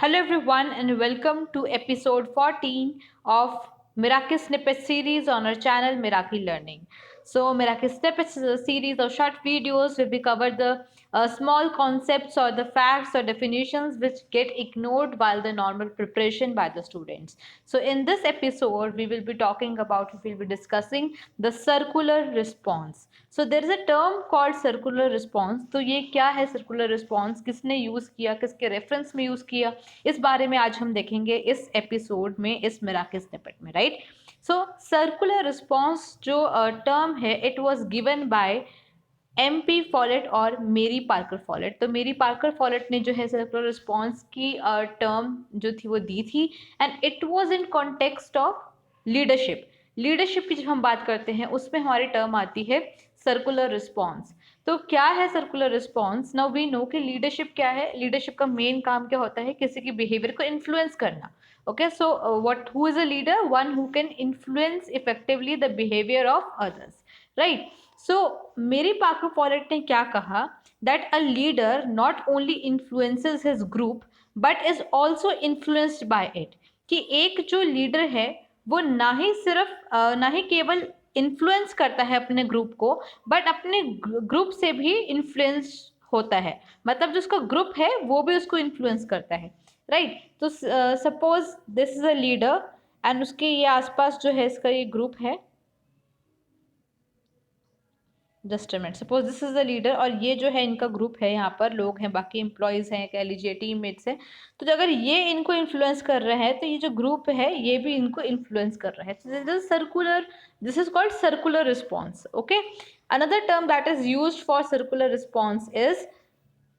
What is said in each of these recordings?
Hello everyone and welcome to episode 14 of Miracle Snippet series on our channel Miracle Learning. So Miracle Snippets is a series of short videos where we cover the small concepts or the facts or definitions which get ignored while the normal preparation by the students. So in this episode we will be discussing the circular response. So there is a term called circular response. तो ये क्या है circular response, किसने use किया, किसके reference में use किया, इस बारे में आज हम देखेंगे इस एपिसोड में, इस मिराकल स्निपेट में, राइट. सो सर्कुलर रिस्पॉन्स जो टर्म है it was given by MP Follett और मेरी पार्कर फॉलेट. तो मेरी पार्कर फॉलेट ने जो है सर्कुलर रिस्पॉन्स की टर्म जो थी वो दी थी and it was in context of leadership. Leadership की जब हम बात करते हैं उसमें हमारी टर्म आती है सर्कुलर रिस्पॉन्स. तो क्या है circular response? Now we know कि लीडरशिप क्या है. लीडरशिप का मेन काम क्या होता है? किसी की बिहेवियर को इन्फ्लुएंस करना. Okay, so what who is a leader? One who can influence effectively the behaviour of others, right. सो मेरी पार्कर फॉलेट ने क्या कहा? That a leader not only influences his group but is also influenced by it. कि एक जो leader है वो ना ही केवल इन्फ्लुएंस करता है अपने ग्रुप को, बट अपने ग्रुप से भी इन्फ्लुएंस होता है. मतलब जो उसका ग्रुप है वो भी उसको इन्फ्लुएंस करता है, राइट. तो suppose this is a leader and उसके ये आसपास जो है इसका ये ग्रुप है. Just a minute, suppose this is the leader और ये जो है इनका ग्रुप है, यहाँ पर लोग हैं, बाकी एम्प्लॉयज़ हैं, कह लीजिए टीममेट्स हैं. तो अगर ये इनको इन्फ्लुएंस कर रहा है तो ये जो ग्रुप है ये भी इनको इन्फ्लुएंस कर रहा है. This is called circular response. Okay, another term that is used for circular response is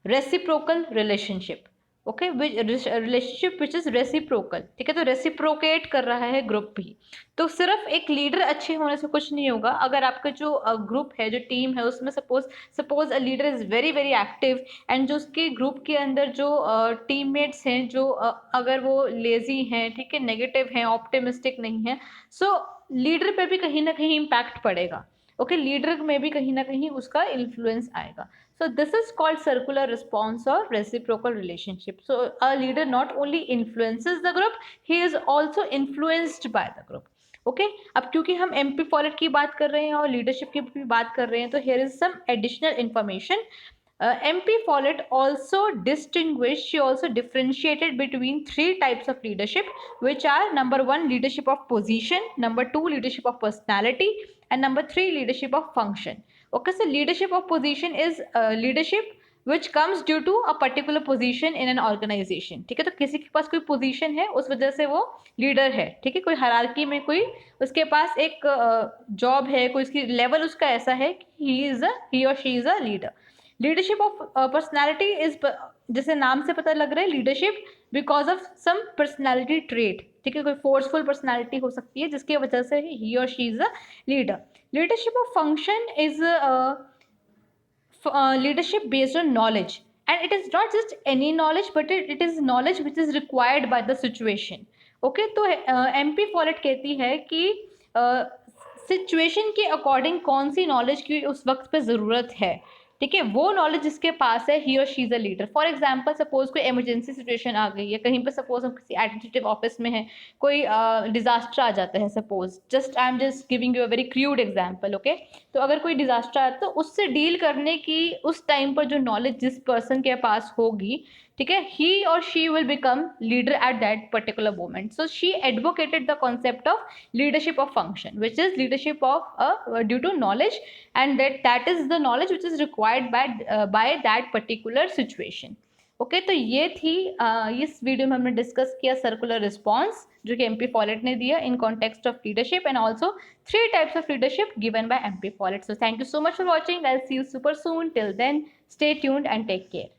reciprocal relationship. Okay, relationship which is reciprocal. ठीक है, तो रेसिप्रोकेट कर रहा है ग्रुप भी. तो सिर्फ एक लीडर अच्छे होने से कुछ नहीं होगा. अगर आपका जो ग्रुप है, जो टीम है, उसमें suppose a leader is very very active and जो उसके ग्रुप के अंदर जो टीममेट्स हैं जो अगर वो लेजी हैं, ठीक है, नेगेटिव हैं, ऑप्टिमिस्टिक नहीं है, सो लीडर पे भी कहीं ना कहीं इम्पैक्ट पड़ेगा. ओके, लीडर में भी कहीं ना कहीं उसका इन्फ्लुएंस आएगा. So this is called circular response or reciprocal relationship. So a leader not only influences the group, he is also influenced by the group. Okay, अब क्योंकि हम MP फॉलेट की बात कर रहे हैं और लीडरशिप की भी बात कर रहे हैं, तो here is some additional information. MP Follett also distinguished, she also differentiated between three types of leadership, which are number one, leadership of position, number two, leadership of personality, and number three, leadership of function. Okay, so leadership of position is leadership which comes due to a particular position in an organization. ठीक है, तो किसी के पास कोई position है उस वजह से वो लीडर है. ठीक है, कोई हायरार्की में कोई उसके पास एक जॉब है, कोई उसकी लेवल उसका ऐसा है कि ही और she is a leader. Leadership of personality is, जैसे नाम से पता लग रहा है, leadership because of some personality trait. ठीक है, कोई फोर्सफुल पर्सनैलिटी हो सकती है जिसकी वजह से ही और she is a leader. Leadership of function is leadership based on knowledge, and it is not just any knowledge but it is knowledge which is required by the situation. Okay, तो MP folate कहती है कि situation के according कौन सी knowledge की उस वक्त पे ज़रूरत है. ठीक है, वो नॉलेज जिसके पास है, ही और she is a leader. For example, suppose कोई इमरजेंसी सिचुएशन आ गई है कहीं पे, सपोज हम किसी एडमिनिस्ट्रेटिव ऑफिस में हैं, कोई डिजास्टर आ जाता है, suppose I am just giving you a very crude example. Okay, तो अगर कोई डिजास्टर आता है तो उससे डील करने की उस टाइम पर जो नॉलेज जिस पर्सन के पास होगी, ठीक है, he or she will become leader at that particular moment. So she advocated the concept of leadership of function, which is leadership of due to knowledge, and that is the knowledge which is required by that particular situation. Okay, तो ये थी इस video में हमने discuss किया circular response जो कि MP Follett ने दिया in context of leadership, and also three types of leadership given by MP Follett. So thank you so much for watching. I will see you super soon. Till then, stay tuned and take care.